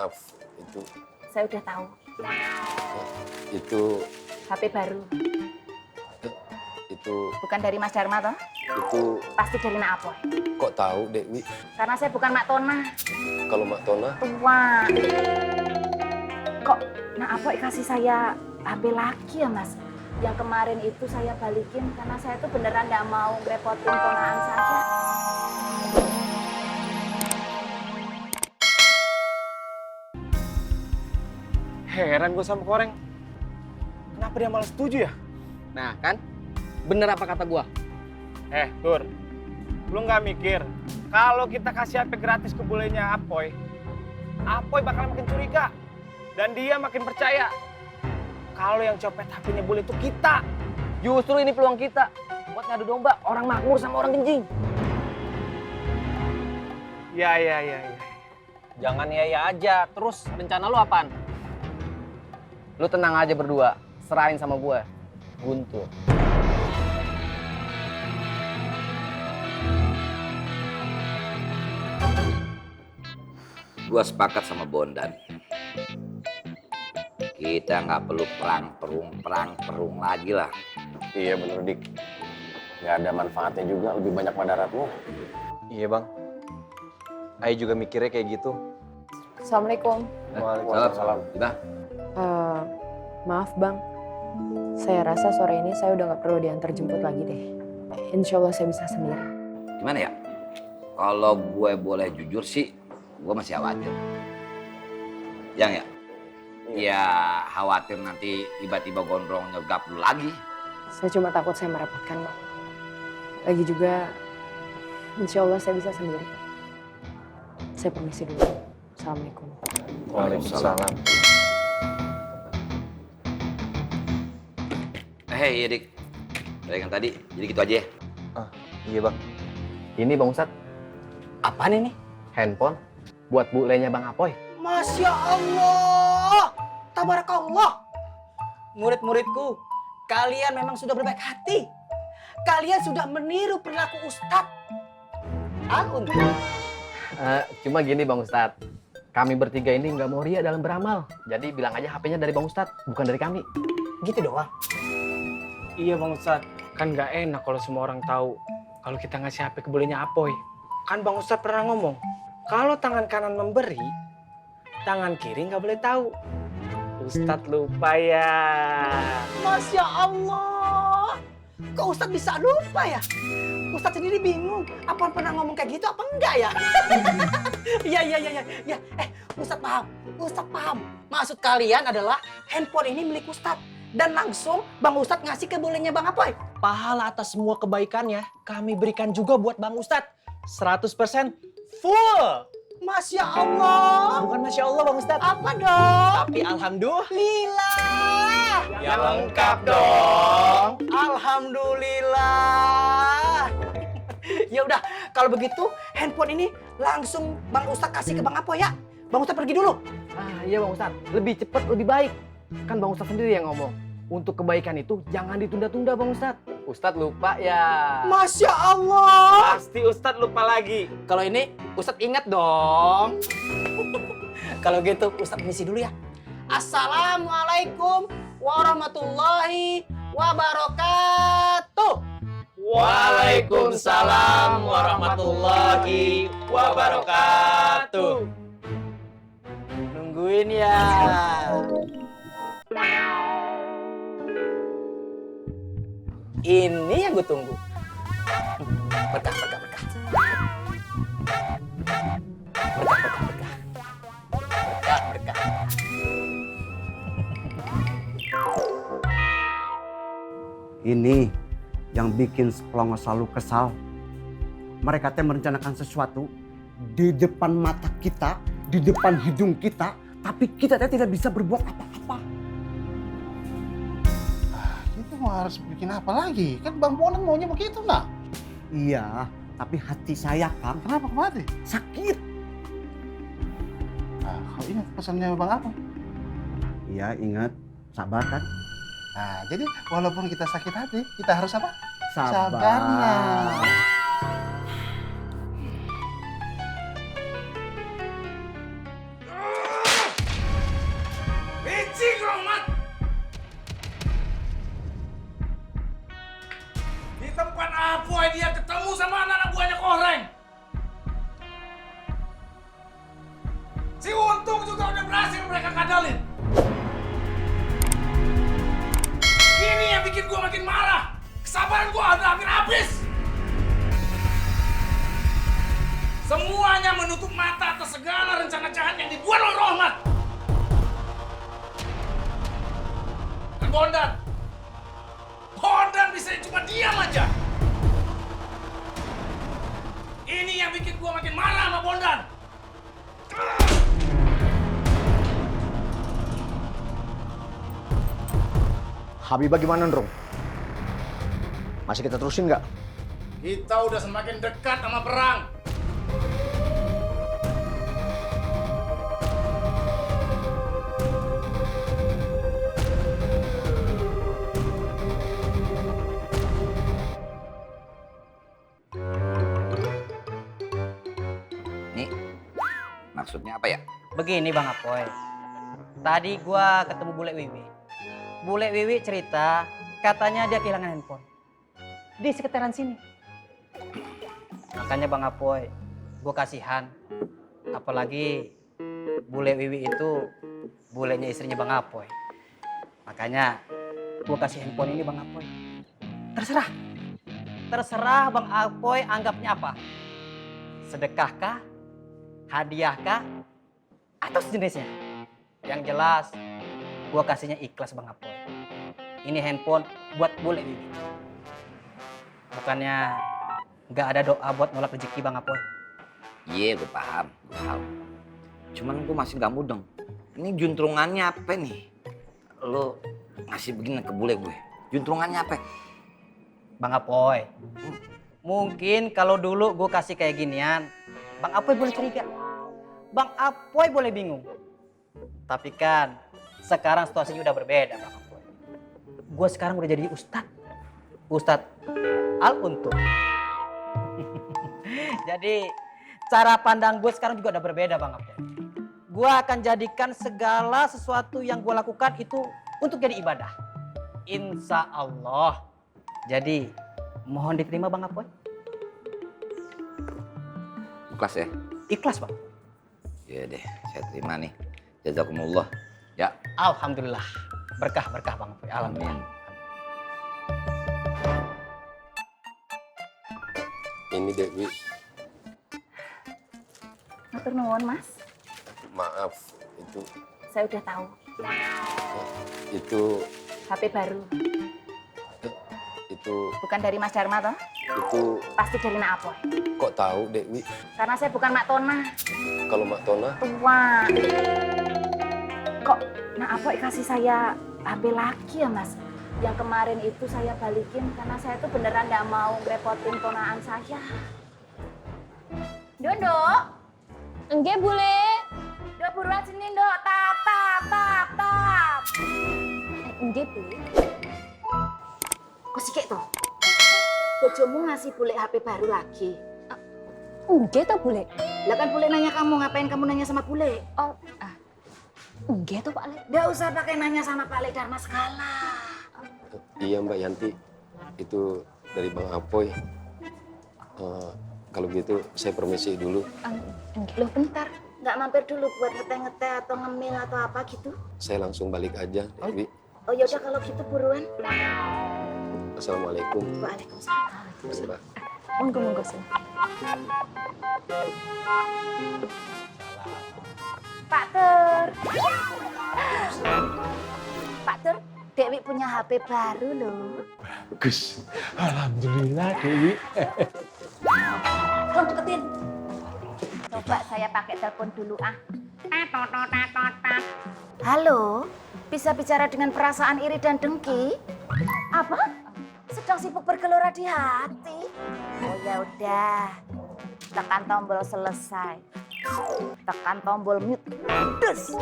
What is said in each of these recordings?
Maaf, itu Saya udah tahu. itu HP baru. itu Bukan dari Mas Dharma toh? itu Pasti dari Nak Apoy. kok tahu, Dewi? Karena saya bukan Mak Tona. Kalau Mak Tona, Tua. Kok Nak Apoy kasih saya HP lagi ya, Mas? Yang kemarin itu saya balikin karena saya tuh beneran nggak mau ngerepotin ponaan saya. Heran gue sama Koreng. Kenapa dia malah setuju ya? Nah kan, bener apa kata gua? Tur, lu nggak mikir kalau kita kasih HP gratis ke bulenya Apoy, Apoy bakal makin curiga dan dia makin percaya kalau yang copet HP-nya bule itu kita. Justru ini peluang kita buat ngadu domba orang makmur sama orang kencing. Ya. Jangan ya aja. Terus rencana lu apaan? Lu tenang aja berdua, serahin sama gua. Guntur. Gua sepakat sama Bondan. Kita nggak perlu perang lagi lah. iya bener Dik. Nggak ada manfaatnya juga, lebih banyak madaratmu. Iya bang, Ayo juga mikirnya kayak gitu. Assalamualaikum. Waalaikumsalam. Udah? Maaf bang, saya rasa sore ini saya udah nggak perlu diantar jemput lagi deh. Insya Allah saya bisa sendiri. Gimana ya? Kalau gue boleh jujur sih, gue masih khawatir. Yang ya? Ya khawatir nanti tiba-tiba gondrong nyegap lu lagi. Saya cuma takut saya merepotkan bang. Lagi juga, insya Allah saya bisa sendiri. Saya permisi dulu. Assalamualaikum. Waalaikumsalam. Hei Dik, dari yang tadi, jadi gitu aja ya? Iya bang. Ini Bang Ustadz. Apaan ini? Handphone buat bulenya Bang Apoy. Masya Allah, tabarakallah. Murid-muridku, kalian memang sudah berbaik hati. Kalian sudah meniru perilaku Ustadz. Cuma gini Bang Ustadz, kami bertiga ini nggak mau ria dalam beramal. Jadi bilang aja HP-nya dari Bang Ustadz, bukan dari kami. Gitu doang. Iya Bang Ustadz, kan nggak enak kalau semua orang tahu kalau kita ngasih HP ke bulenya Apoy. Kan Bang Ustadz pernah ngomong, kalau tangan kanan memberi, tangan kiri nggak boleh tahu. Ustadz lupa ya. Masya Allah. Kok Ustadz bisa lupa ya? Ustadz sendiri bingung. Apa pernah ngomong kayak gitu apa enggak ya? Iya. Ustadz paham. Ustadz paham. Maksud kalian adalah handphone ini milik Ustadz. Dan langsung Bang Ustadz ngasih ke bulenya Bang Apoy. Pahala atas semua kebaikannya kami berikan juga buat Bang Ustadz. 100% full. Masya Allah. Bukan Masya Allah Bang Ustadz. Apa dong? Tapi Alhamdulillah. Ya lengkap dong. Alhamdulillah. Ya udah, kalau begitu handphone ini langsung Bang Ustadz kasih ke Bang Apoy ya. Bang Ustadz pergi dulu. Iya Bang Ustadz, lebih cepat lebih baik. Kan Bang Ustadz sendiri yang ngomong, untuk kebaikan itu jangan ditunda-tunda Bang Ustadz. Ustadz lupa ya. Masya Allah. Pasti Ustadz lupa lagi. Kalau ini Ustadz ingat dong. Kalau gitu Ustadz misi dulu ya. Assalamualaikum warahmatullahi wabarakatuh. Waalaikumsalam warahmatullahi wabarakatuh. Nungguin ya. Ini yang gue tunggu. Berkah. Berkah. Ini yang bikin Seplongo selalu kesal. Mereka teh merencanakan sesuatu di depan mata kita, di depan hidung kita, tapi kita teh tidak bisa berbuat apa-apa. Kita mau harus bikin apa lagi? Kan Bang Bondan maunya begitu nak? Iya, tapi hati saya Kang Kenapa kemari? sakit. Nah, kau ingat pesannya Bang apa? Iya ingat, sabar kan? Nah, jadi walaupun kita sakit hati, kita harus apa? Sabar. Sabarnya. Apoy dia ketemu sama anak-anak buahnya Koreng. Si Untung juga udah berhasil mereka kadalin. Ini yang bikin gua makin marah. Kesabaran gua udah hampir habis. Semuanya menutup mata atas segala rencana jahat yang dibuat oleh Rohmat. Dan Bondan bisa cuma diam aja. Ini yang bikin gua makin marah sama Bondan. Habibah gimana, Ndrong? Masih kita terusin nggak? Kita udah semakin dekat sama perang. Nih, maksudnya apa ya? Begini Bang Apoy. Tadi gua ketemu Bule Wiwi. Bule Wiwi cerita katanya dia kehilangan handphone di sekitaran sini. Makanya Bang Apoy, gua kasihan. Apalagi Bule Wiwi itu bulenya istrinya Bang Apoy. Makanya gua kasih handphone ini Bang Apoy. Terserah. Terserah Bang Apoy anggapnya apa. Sedekah kah? Hadiah kah? Atau sejenisnya? Yang jelas, gua kasihnya ikhlas Bang Apoy. Ini handphone buat Bule Wiwi. Bukannya nggak ada doa buat nolak rezeki Bang Apoy. Iya, gue paham, gue tahu. Cuman gue masih nggak mudeng. Ini juntrungannya apa nih? Lo ngasih begini ke bule gue. Juntrungannya apa? Bang Apoy, mungkin kalau dulu gue kasih kayak ginian, Bang Apoy boleh curiga. Bang Apoy boleh bingung. Tapi kan sekarang situasinya udah berbeda Bang Apoy. Gue sekarang udah jadi Ustadz Al-Untung. Jadi cara pandang gue sekarang juga udah berbeda Bang Apoy. Gue akan jadikan segala sesuatu yang gue lakukan itu untuk jadi ibadah. Insya Allah. Jadi mohon diterima Bang Apoy. Ikhlas ya? Ikhlas Bang. Iya deh, saya terima nih. Jazakumullah. Ya. Alhamdulillah. Berkah Bang Apoy. Alhamdulillah. Amin. Ini Dewi, Matur nuwun, Mas. maaf, itu Saya udah tahu. itu HP baru. itu Bukan dari Mas Dharma toh? itu Pasti dari Nak Apoy. kok tahu Dewi? Karena saya bukan Mak Tona. Kalau Mak Tona, Tua. Kok Nak Apoy kasih saya HP lagi ya, Mas? Yang kemarin itu saya balikin karena saya tuh beneran nggak mau ngerepotin ponaan saya. Dondo, Enggak, Bule. do buruan sini, Dok. Tap. Enggak, Bule. Kok sikik toh? Bojomu ngasih Bule HP baru lagi. Enggak toh, Bule. Lah kan Bule nanya kamu, ngapain kamu nanya sama Bule? Oh, enggak toh, Pak Le. Nggak usah pakai nanya sama Pak Le Dharma segala. iya Mbak Yanti, itu dari Bang Apoy. Kalau gitu saya permisi dulu. Enggak. Loh bentar, nggak mampir dulu buat ngeteh-ngeteh atau ngemil atau apa gitu? Saya langsung balik aja, Dewi. Oh yaudah kalau gitu buruan. Assalamualaikum. Waalaikumsalam. Mbak. Monggo sini. Pak Tur. Pak Tur, Dewi punya HP baru loh. Bagus. Alhamdulillah, Dewi. Tolong deketin. Coba saya pakai telepon dulu ah. Halo, bisa bicara dengan perasaan iri dan dengki? Apa? Sedang sibuk bergelora di hati. Oh ya udah, tekan tombol selesai. Tekan tombol mute. Dus.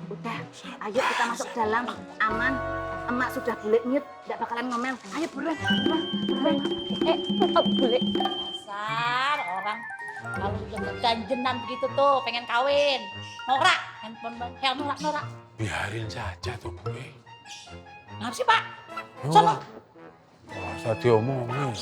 Udah, ayo kita masuk dalam. Aman. Emak sudah boleh mute, tidak bakalan ngomel. Ayo buruan. Bule. Dasar orang kalau udah keganjenan begitu tuh pengen kawin. Norak, handphone yang norak. Biarin saja tuh, Bu. Kenapa sih Pak? Oh, Sono. oh, Masa diomongin.